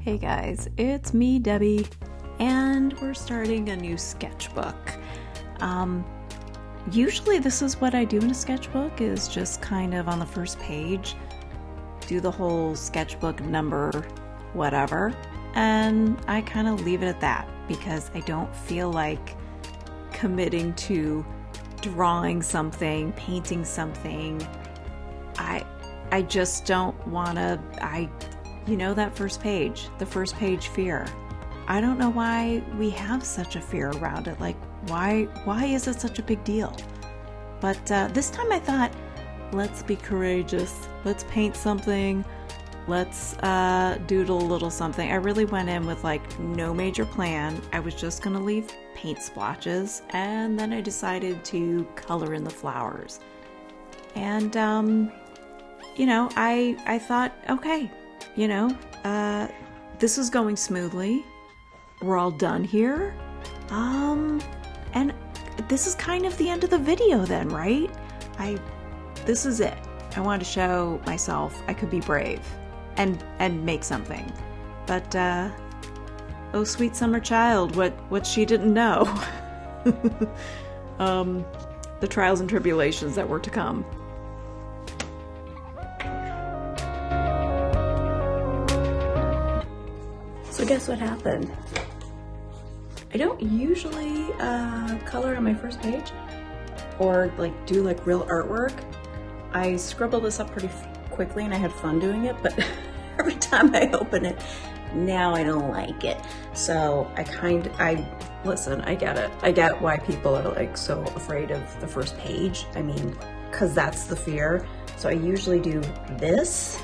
Hey guys, it's me, Debbie, and we're starting a new sketchbook. Usually this is what I do in a sketchbook, is just kind of on the first page, do the whole sketchbook number, whatever, and I kind of leave it at that because I don't feel like committing to drawing something, painting something. I just don't want to, you know, that first page, the first page fear. I don't know why we have such a fear around it. Like, why is it such a big deal? But this time I thought, let's be courageous. Let's paint something. Let's doodle a little something. I really went in with like no major plan. I was just gonna leave paint splotches, and then I decided to color in the flowers. And you know, I thought, okay, you know, this is going smoothly. We're all done here. And this is kind of the end of the video then, right? This is it. I wanted to show myself I could be brave and make something. But, oh sweet summer child, what she didn't know. The trials and tribulations that were to come. So guess what happened? I don't usually color on my first page or like do like real artwork. I scribble this up pretty quickly and I had fun doing it, but every time I open it, now I don't like it. So listen, I get it. I get why people are like so afraid of the first page. I mean, cause that's the fear. So I usually do this.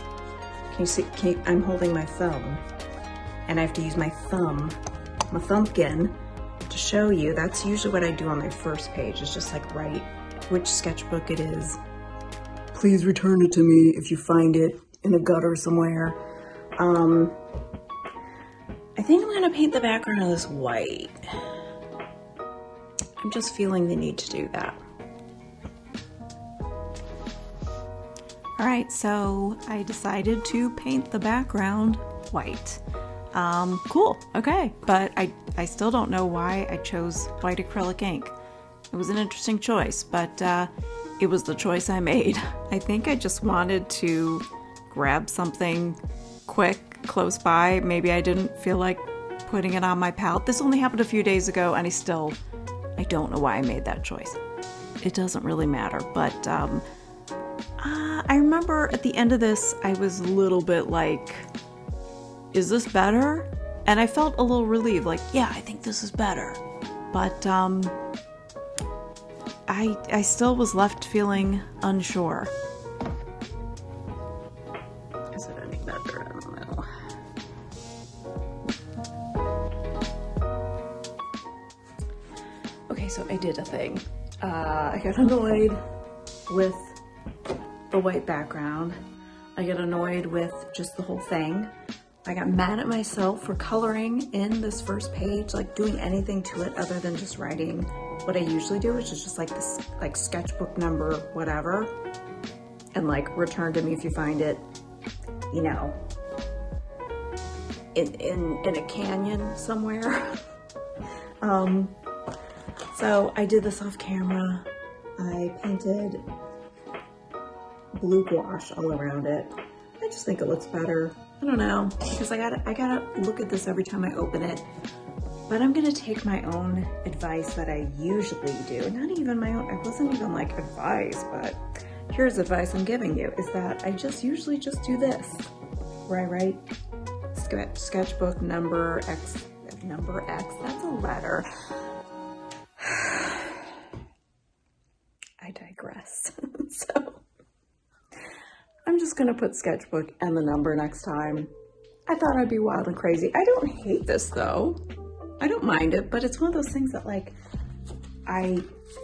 Can you see, I'm holding my thumb. And I have to use my thumbkin to show you. That's usually what I do on my first page. It's just like write which sketchbook it is. Please return it to me if you find it in a gutter somewhere. I think I'm gonna paint the background of this white. I'm just feeling the need to do that. All right, so I decided to paint the background white. Cool, okay, but I still don't know why I chose white acrylic ink. It was an interesting choice, but it was the choice I made. I think I just wanted to grab something quick, close by. Maybe I didn't feel like putting it on my palette. This only happened a few days ago, and I don't know why I made that choice. It doesn't really matter, but I remember at the end of this, I was a little bit like, is this better? And I felt a little relieved, like, yeah, I think this is better. But I still was left feeling unsure. Is it any better? I don't know. Okay, so I did a thing. I got annoyed with the white background. I got annoyed with just the whole thing. I got mad at myself for coloring in this first page, like doing anything to it other than just writing what I usually do, which is just like this, like sketchbook number, whatever, and like return to me if you find it, you know, in a canyon somewhere. So I did this off camera. I painted blue gouache all around it. I just think it looks better. I don't know, because I gotta look at this every time I open it. But I'm gonna take my own advice that I usually do. Not even my own, it wasn't even like advice, but here's advice I'm giving you, is that I usually just do this, where I write sketchbook number X, that's a letter. I digress. So I'm just gonna put sketchbook and the number next time. I thought I'd be wild and crazy. I don't hate this though. I don't mind it, but it's one of those things that like,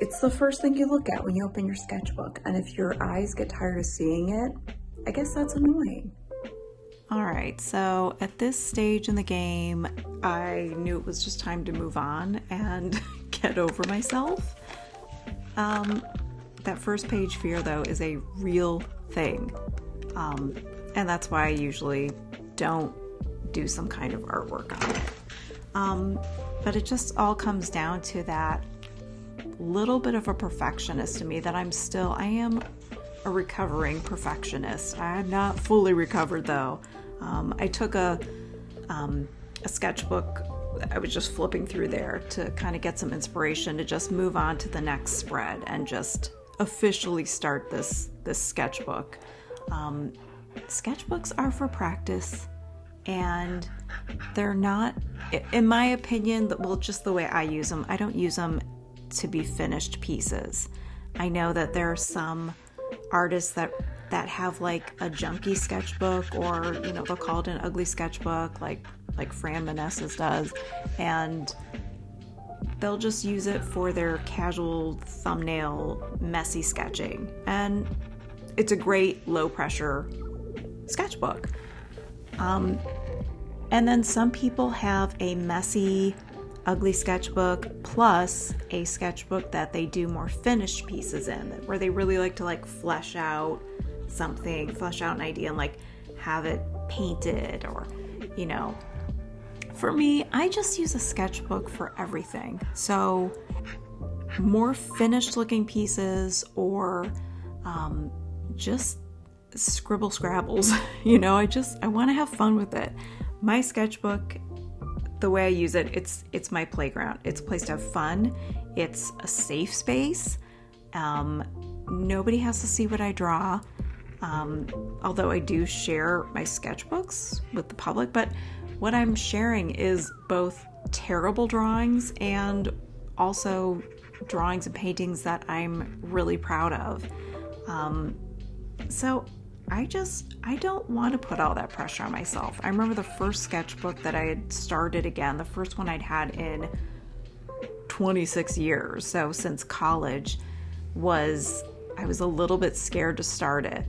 it's the first thing you look at when you open your sketchbook. And if your eyes get tired of seeing it, I guess that's annoying. All right, so at this stage in the game, I knew it was just time to move on and get over myself. That first page fear though is a real thing. And that's why I usually don't do some kind of artwork on it. But it just all comes down to that little bit of a perfectionist to me that I am a recovering perfectionist. I'm not fully recovered though. I took a sketchbook. I was just flipping through there to kind of get some inspiration to just move on to the next spread and just officially start this sketchbook. Sketchbooks are for practice, and they're not, in my opinion, well, just the way I use them, I don't use them to be finished pieces. I know that there are some artists that have like a junky sketchbook, or they'll call it an ugly sketchbook, like Fran Meneses does, and they'll just use it for their casual thumbnail messy sketching, and it's a great low pressure sketchbook. And then some people have a messy, ugly sketchbook plus a sketchbook that they do more finished pieces in, where they really like to like flesh out an idea and like have it painted, or for me, I just use a sketchbook for everything. So more finished looking pieces, or just scribble scrabbles. I want to have fun with it. My sketchbook, the way I use it, it's my playground. It's a place to have fun. It's a safe space. Nobody has to see what I draw. Although I do share my sketchbooks with the public, but what I'm sharing is both terrible drawings and also drawings and paintings that I'm really proud of. So I don't want to put all that pressure on myself. I remember the first sketchbook that I had started again, the first one I'd had in 26 years, so since college, I was a little bit scared to start it.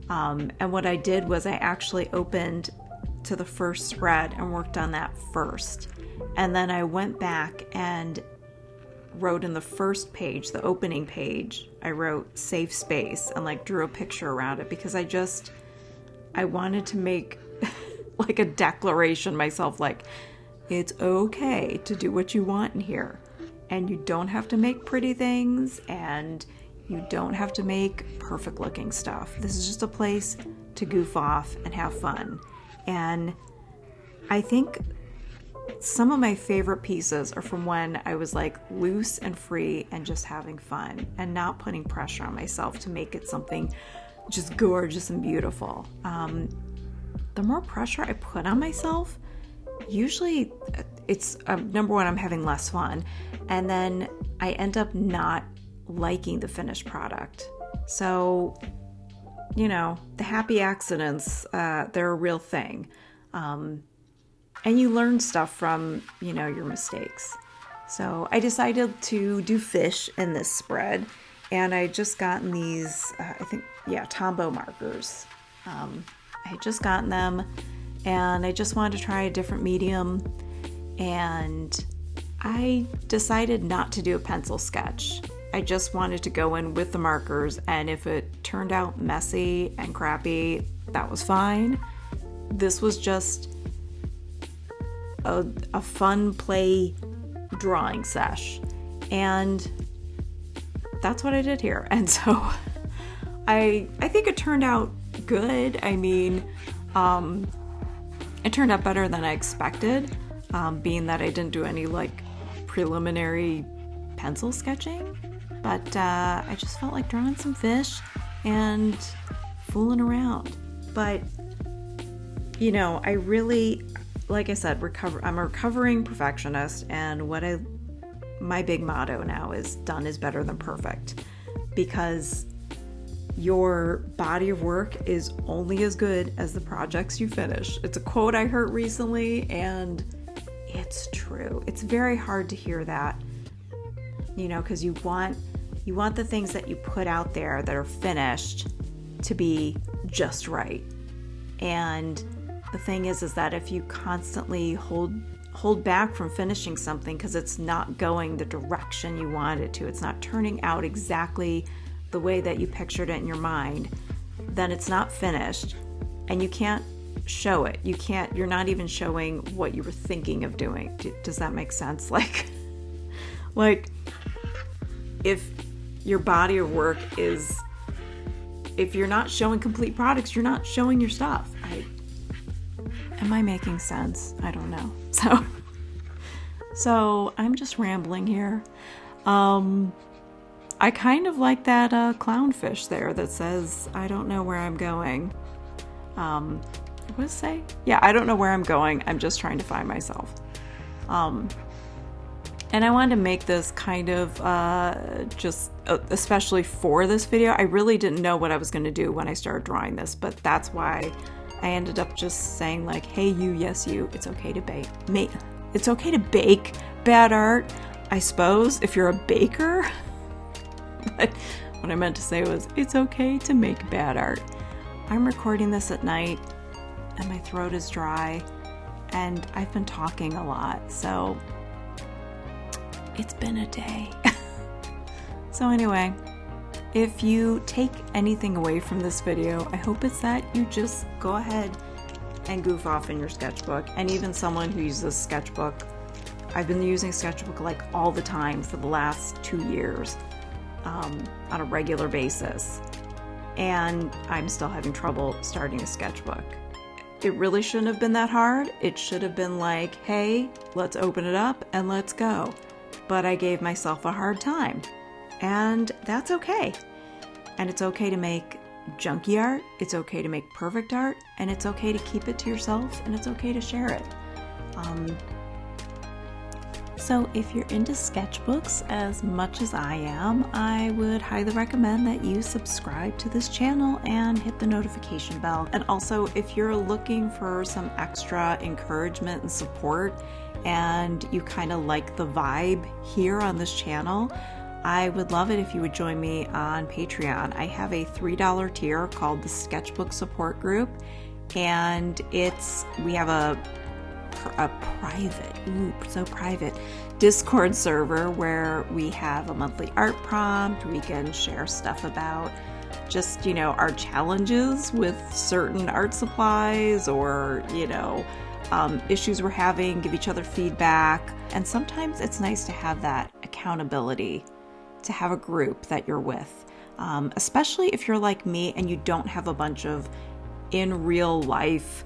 And what I did was I actually opened to the first spread and worked on that first. And then I went back and wrote in the first page, the opening page, I wrote safe space and like drew a picture around it, because I wanted to make like a declaration myself, like it's okay to do what you want in here, and you don't have to make pretty things, and you don't have to make perfect looking stuff. This is just a place to goof off and have fun. And I think some of my favorite pieces are from when I was like loose and free and just having fun and not putting pressure on myself to make it something just gorgeous and beautiful. The more pressure I put on myself, usually it's number one, I'm having less fun, and then I end up not liking the finished product. So, the happy accidents, they're a real thing. And you learn stuff from, your mistakes. So I decided to do fish in this spread, and I just gotten these, tombow markers. I had just gotten them, and I just wanted to try a different medium, and I decided not to do a pencil sketch. I just wanted to go in with the markers, and if it turned out messy and crappy, that was fine. This was just a fun play drawing sesh, and that's what I did here. And so I think it turned out good. I mean, it turned out better than I expected, being that I didn't do any like preliminary pencil sketching, but I just felt like drawing some fish and fooling around. But I really, like I said, I'm a recovering perfectionist, and my big motto now is done is better than perfect, because your body of work is only as good as the projects you finish. It's a quote I heard recently, and it's true. It's very hard to hear that, because you want the things that you put out there that are finished to be just right. And the thing is that if you constantly hold back from finishing something because it's not going the direction you want it to, it's not turning out exactly the way that you pictured it in your mind, then it's not finished, and you can't show it. You're not even showing what you were thinking of doing. Does that make sense? Like if your body of work is, if you're not showing complete products, you're not showing your stuff. Am I making sense? I don't know. So I'm just rambling here. I kind of like that clownfish there that says, I don't know where I'm going. What does it say? Yeah, I don't know where I'm going. I'm just trying to find myself. And I wanted to make this kind of especially for this video. I really didn't know what I was going to do when I started drawing this, but that's why I ended up just saying like, hey, you, yes, you, it's okay to bake. It's okay to bake bad art, I suppose, if you're a baker. But what I meant to say was, it's okay to make bad art. I'm recording this at night and my throat is dry and I've been talking a lot, so it's been a day. So anyway, if you take anything away from this video, I hope it's that you just go ahead and goof off in your sketchbook. And even someone who uses Sketchbook, I've been using Sketchbook like all the time for the last 2 years on a regular basis. And I'm still having trouble starting a sketchbook. It really shouldn't have been that hard. It should have been like, hey, let's open it up and let's go. But I gave myself a hard time. And that's okay. And it's okay to make junky art, it's okay to make perfect art, and it's okay to keep it to yourself, and it's okay to share it. So if you're into sketchbooks as much as I am, I would highly recommend that you subscribe to this channel and hit the notification bell. And also, if you're looking for some extra encouragement and support, and you kind of like the vibe here on this channel, I would love it if you would join me on Patreon. I have a $3 tier called the Sketchbook Support Group, and we have a private Discord server where we have a monthly art prompt. We can share stuff about just, our challenges with certain art supplies, or, issues we're having, give each other feedback. And sometimes it's nice to have that accountability, to have a group that you're with, especially if you're like me and you don't have a bunch of in real life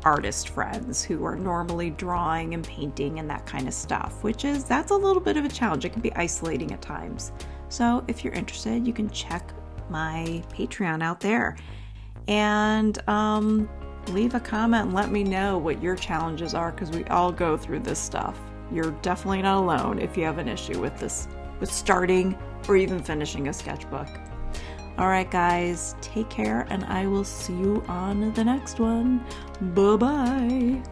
artist friends who are normally drawing and painting and that kind of stuff, that's a little bit of a challenge. It can be isolating at times. So if you're interested, you can check my Patreon out there and leave a comment and let me know what your challenges are, because we all go through this stuff. You're definitely not alone if you have an issue with this, with starting or even finishing a sketchbook. All right, guys, take care, and I will see you on the next one. Bye-bye.